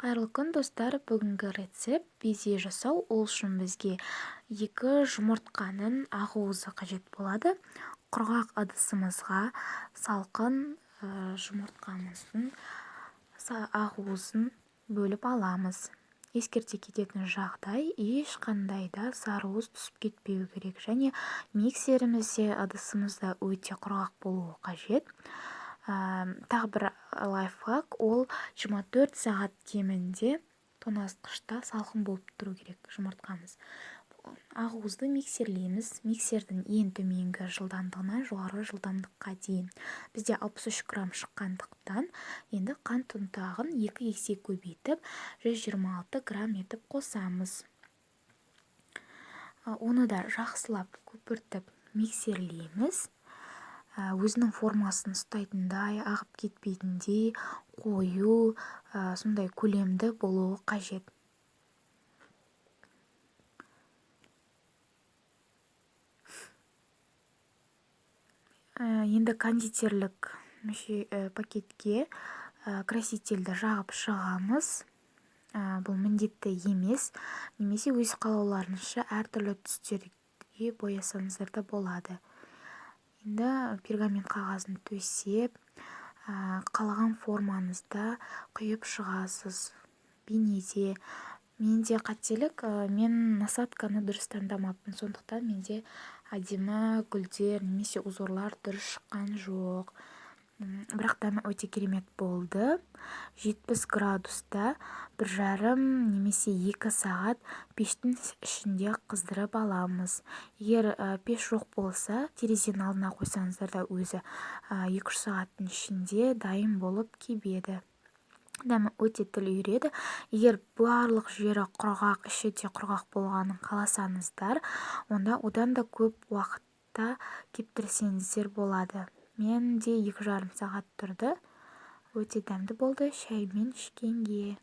Қайырлы күн достар, бүгінгі рецепт безе жасау. Ол үшін бізге 2 жұмыртқаның ақуызы қажет болады. Құрғақ ыдысымызға салқын жұмыртқамыздың ақуызын бөліп аламыз. Ескерте кететін жағдай, ешқандай да сарыуыз түсіп кетпеу керек, және миксерімізде ыдысымызда өте құрғақ болуы қажет. Тағы бір лайфхак, ол 24 сағат кемінде тоңазытқышта салқын болып тұру керек жұмыртқамыз. Ақуызды миксерлейміз. Миксердің ең төменгі жылдамдығынан жоғарғы жылдамдыққа дейін. Бізде 63 грамм шыққандықтан, енді қант ұнтағын 2 есе көбейтіп 126 грамм етіп қосамыз. Оны да жақсылап көпіртіп миксерлейміз. Өзінің формасын ұстайтындай, ағып кетпейтіндей, қою, сондай көлемді болуы қажет. Енді кондитерлік пакетке красительді жағып шығамыз. Бұл міндетті емес, немесе өз қалауларыңызша әртүрлі түстерге боясаңыздар да болады. Енді пергамент қағазын төсеп, қалаған формаңызда құйып шығасыз. Бейнеде. Менде қателік, мен насадканы дұрыс таңдамаппын, сондықтан менде әдемі гүлдер немесе узорлар дұрыс шыққан жоқ. Бірақ дәмі өте керемет болды. 70 градуста 1,5 немесе 2 сағат пештің ішінде қыздырып аламыз. Егер пеш жоқ болса, терезенің алдына қойсаңыздар да өзі 2-3 сағаттың ішінде дайын болып кебеді. Дәмі өте тіл үйіреді. Егер барлық жері құрғақ, іші де құрғақ болғанын қаласаңыздар, онда одан да көп уақытта кептірсеңіздер болады. Менде 2,5 сағат тұрды. Өте дәмді болды, шаймен ішкенге.